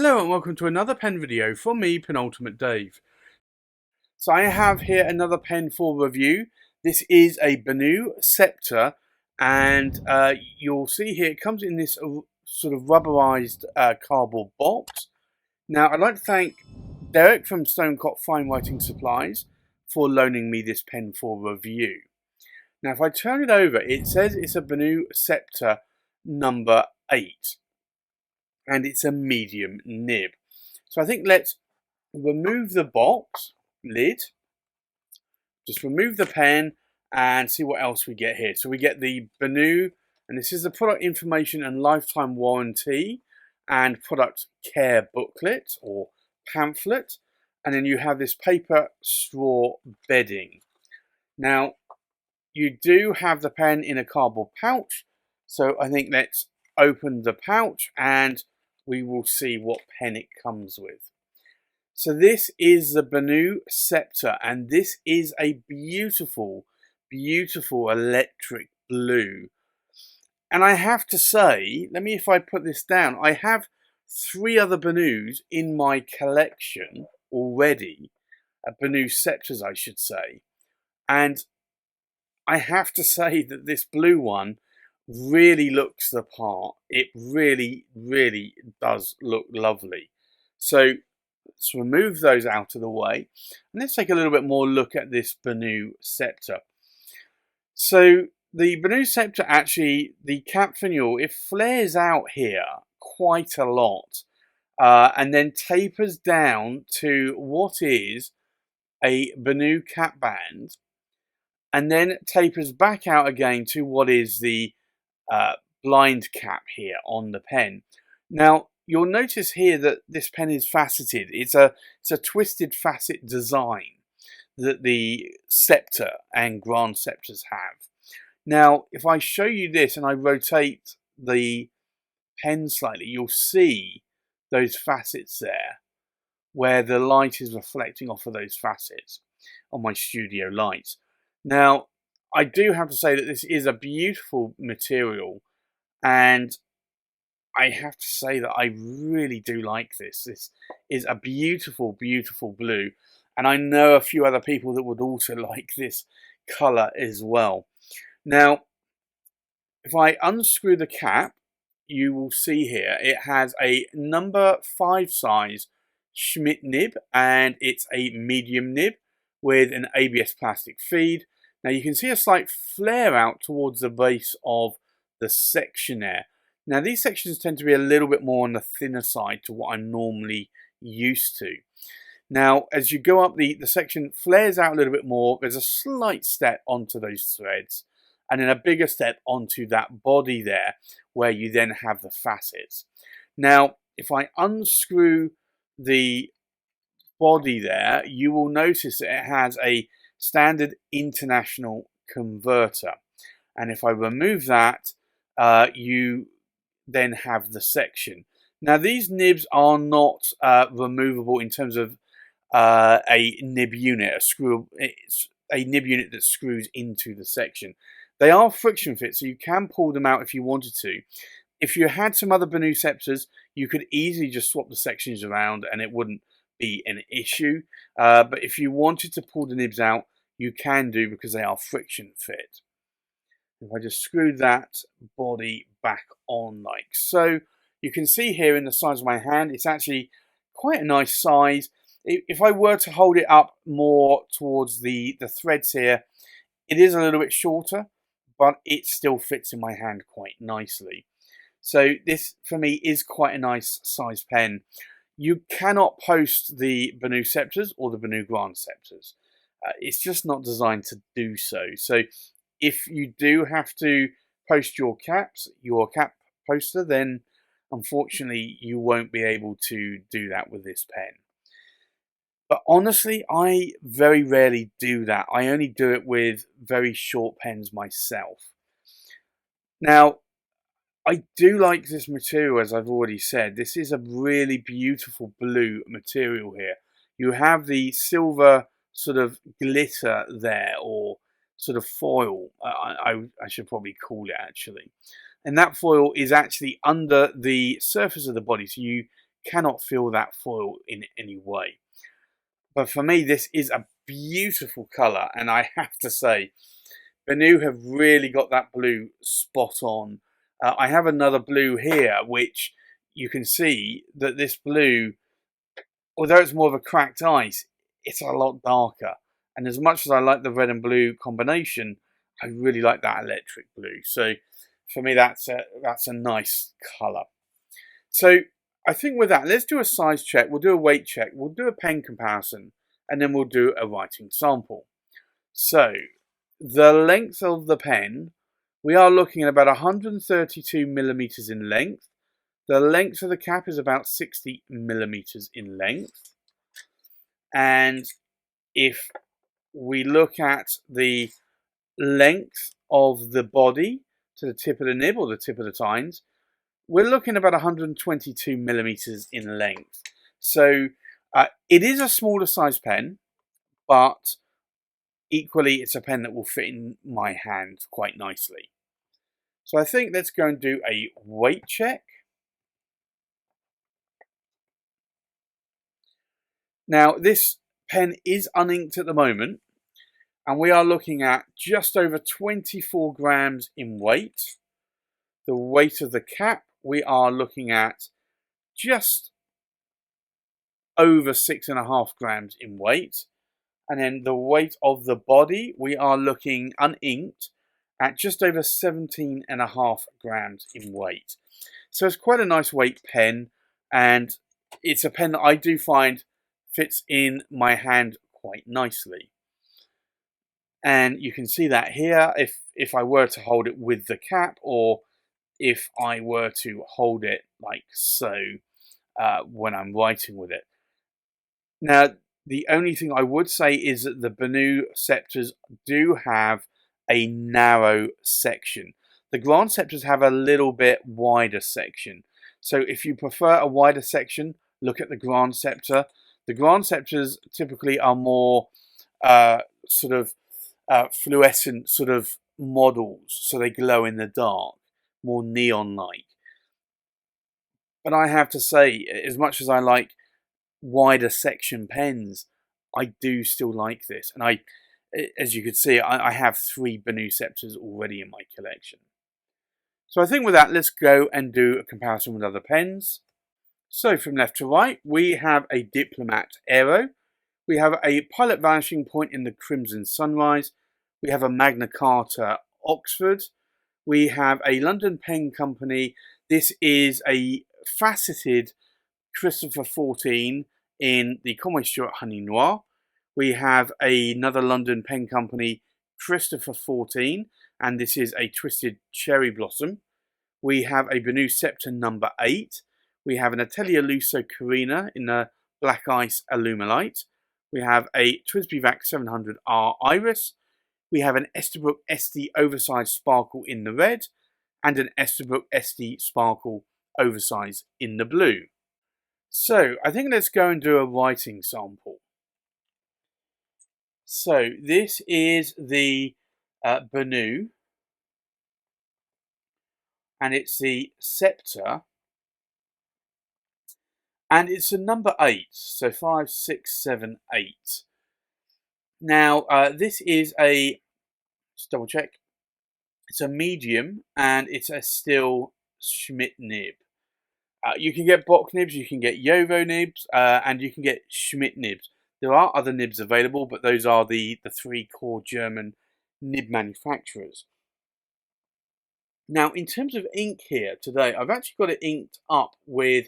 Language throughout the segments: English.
Hello and welcome to another pen video from me, Penultimate Dave. So I have here another pen for review. This is a Benu Scepter, and you'll see here it comes in this sort of rubberized cardboard box. Now I'd like to thank Derek from Stonecrop Fine Writing Supplies for loaning me this pen for review. Now if I turn it over, it says it's a Benu Scepter number 8. And it's a medium nib. So I think let's remove the box lid, just remove the pen and see what else we get here. So we get the Benu, and this is the product information and lifetime warranty and product care booklet or pamphlet, and then you have this paper straw bedding. Now you do have the pen in a cardboard pouch, so I think let's open the pouch and we will see what pen it comes with. So this is the Benu Scepter, and this is a beautiful, beautiful electric blue. And I have to say, if I put this down, I have 3 other Benus in my collection already, Benu Scepters I should say, and I have to say that this blue one really looks the part. It really, really does look lovely. So let's remove those out of the way and let's take a little bit more look at this Benu Scepter. So the Benu Scepter, actually, the cap finial, it flares out here quite a lot and then tapers down to what is a Benu cap band, and then tapers back out again to what is the blind cap here on the pen. Now you'll notice here that this pen is faceted. It's a twisted facet design that the Scepter and Grand Scepters have. Now if I show you this and I rotate the pen slightly, you'll see those facets there where the light is reflecting off of those facets on my studio lights. Now I do have to say that this is a beautiful material, and I have to say that I really do like this. This is a beautiful, beautiful blue, and I know a few other people that would also like this colour as well. Now, if I unscrew the cap, you will see here it has a number 5 size Schmidt nib, and it's a medium nib with an ABS plastic feed. Now you can see a slight flare out towards the base of the sectionaire. Now these sections tend to be a little bit more on the thinner side to what I'm normally used to. Now as you go up, the section flares out a little bit more. There's a slight step onto those threads and then a bigger step onto that body there where you then have the facets. Now if I unscrew the body there, you will notice that it has a standard international converter, and if I remove that, you then have the section. Now these nibs are not removable in terms of a nib unit, it's a nib unit that screws into the section. They are friction fit, so you can pull them out if you wanted to. If you had some other Benu Scepters, you could easily just swap the sections around and it wouldn't be an issue. But if you wanted to pull the nibs out, you can do, because they are friction fit. If I just screw that body back on like so, you can see here in the size of my hand, it's actually quite a nice size. If I were to hold it up more towards the threads here, it is a little bit shorter, but it still fits in my hand quite nicely. So this for me is quite a nice size pen. You cannot post the Benu Scepters or the Benu Grand Scepters. It's just not designed to do so. So if you do have to post your cap poster, then unfortunately you won't be able to do that with this pen. But honestly, I very rarely do that. I only do it with very short pens myself. Now, I do like this material, as I've already said. This is a really beautiful blue material here. You have the silver sort of glitter there, or sort of foil, I should probably call it actually. And that foil is actually under the surface of the body, so you cannot feel that foil in any way. But for me, this is a beautiful colour, and I have to say, Benu have really got that blue spot on. I have another blue here, which you can see that this blue, although it's more of a cracked ice, it's a lot darker. And as much as I like the red and blue combination, I really like that electric blue. So for me, that's a nice colour. So I think with that, let's do a size check. We'll do a weight check. We'll do a pen comparison, and then we'll do a writing sample. So the length of the pen, we are looking at about 132 millimeters in length. The length of the cap is about 60 millimeters in length. And if we look at the length of the body to the tip of the nib or the tip of the tines, we're looking at about 122 millimeters in length. So it is a smaller size pen, but equally it's a pen that will fit in my hand quite nicely. So I think let's go and do a weight check. Now this pen is uninked at the moment, and we are looking at just over 24 grams in weight. The weight of the cap, we are looking at just over 6.5 grams in weight. And then the weight of the body, we are looking uninked at just over 17.5 grams in weight. So it's quite a nice weight pen, and it's a pen that I do find fits in my hand quite nicely. And you can see that here, if I were to hold it with the cap, or if I were to hold it like so when I'm writing with it. Now, the only thing I would say is that the Benu Scepters do have a narrow section. The Grand Scepters have a little bit wider section. So if you prefer a wider section, look at the Grand Scepter. The Grand Scepters typically are more fluorescent sort of models, so they glow in the dark, more neon-like. But I have to say, as much as I like wider section pens, I do still like this. And as you can see, I have 3 Benu Scepters already in my collection. So I think with that, let's go and do a comparison with other pens. So from left to right, we have a Diplomat Aero. We have a Pilot Vanishing Point in the Crimson Sunrise. We have a Magna Carta Oxford. We have a London Pen Company. This is a faceted Christopher 14 in the Conway Stewart Honey Noir. We have another London Pen Company, Christopher 14, and this is a Twisted Cherry Blossom. We have a Benu Scepter number 8. We have an Atelier Lusso Carina in the Black Ice Alumilite. We have a Twisby Vac 700R Iris. We have an Esterbrook SD Oversized Sparkle in the red, and an Esterbrook SD Sparkle Oversize in the blue. So I think let's go and do a writing sample. So this is the Benu, and it's the Scepter, and it's a number 8, so 5, 6, 7, 8. Now this is just double check, it's a medium, and it's a steel Schmidt nib. You can get Bock nibs, you can get Jowo nibs, and you can get Schmidt nibs. There are other nibs available, but those are the 3 core German nib manufacturers. Now, in terms of ink here today, I've actually got it inked up with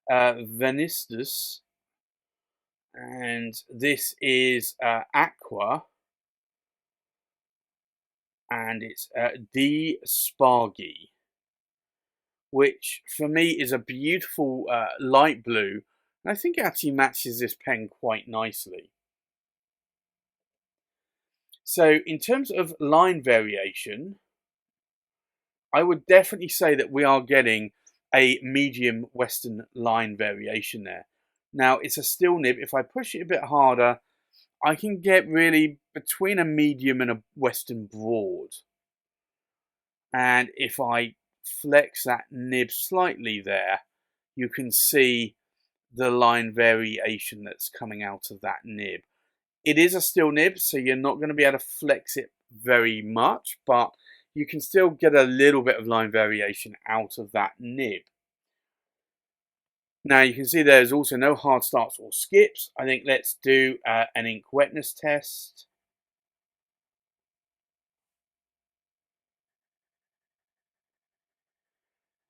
Wetness, and this is Aqua, and it's D Spargy, which for me is a beautiful light blue, and I think it actually matches this pen quite nicely. So in terms of line variation, I would definitely say that we are getting a medium Western line variation there. Now it's a steel nib. If I push it a bit harder, I can get really between a medium and a Western broad. And if I flex that nib slightly there, you can see the line variation that's coming out of that nib. It is a steel nib, so you're not going to be able to flex it very much, but you can still get a little bit of line variation out of that nib. Now you can see there's also no hard starts or skips. I think let's do an ink wetness test.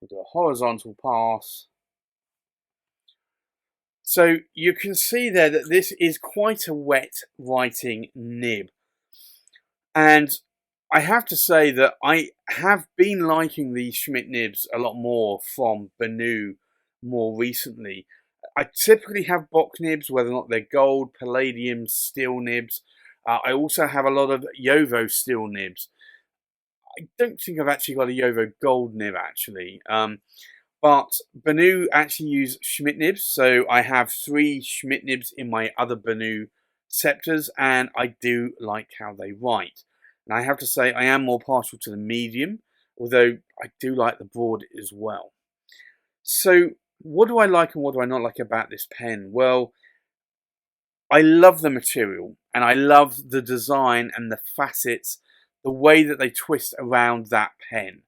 We'll do a horizontal pass. So you can see there that this is quite a wet writing nib. And I have to say that I have been liking these Schmidt nibs a lot more from Benu more recently. I typically have box nibs, whether or not they're gold, palladium, steel nibs. I also have a lot of Yovo steel nibs. I don't think I've actually got a Yovo gold nib actually. But Benu actually use Schmidt nibs, so I have 3 Schmidt nibs in my other Benu Scepters, and I do like how they write. And I have to say, I am more partial to the medium, although I do like the broad as well. So, what do I like and what do I not like about this pen? Well, I love the material, and I love the design and the facets, the way that they twist around that pen.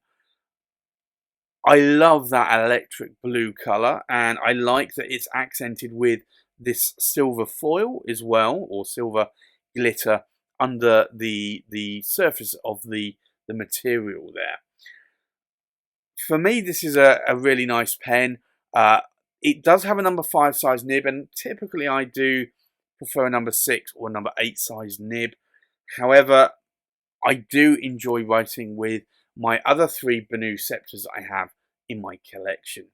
I love that electric blue colour, and I like that it's accented with this silver foil as well, or silver glitter under the surface of the material there. For me, this is a really nice pen. It does have a number 5 size nib, and typically I do prefer a number 6 or number 8 size nib. However, I do enjoy writing with my other 3 Benu Scepters I have in my collection.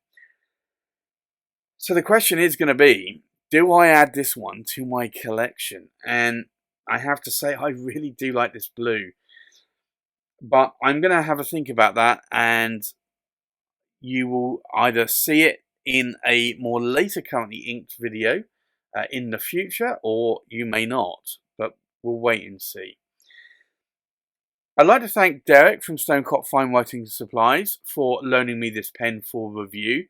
So the question is going to be, do I add this one to my collection? And I have to say, I really do like this blue. But I'm going to have a think about that, and you will either see it in a more later currently inked video in the future, or you may not. But we'll wait and see. I'd like to thank Derek from Stonecrop Fine Writing Supplies for loaning me this pen for review.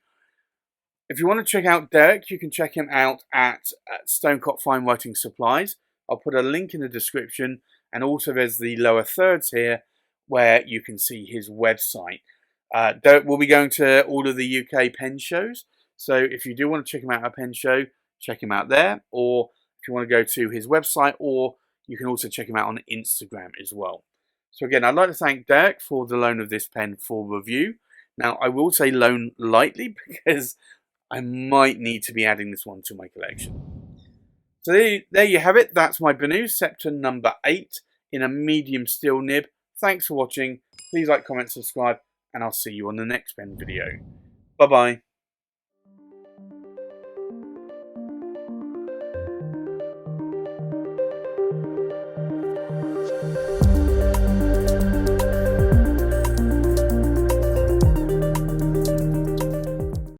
If you want to check out Derek, you can check him out at Stonecrop Fine Writing Supplies. I'll put a link in the description, and also there's the lower thirds here where you can see his website. Derek will be going to all of the UK pen shows, so if you do want to check him out at a pen show, check him out there, or if you want to go to his website, or you can also check him out on Instagram as well. So again, I'd like to thank Derek for the loan of this pen for review. Now, I will say loan lightly because I might need to be adding this one to my collection. So there you have it. That's my Benu Scepter number 8 in a medium steel nib. Thanks for watching. Please like, comment, subscribe, and I'll see you on the next pen video. Bye-bye.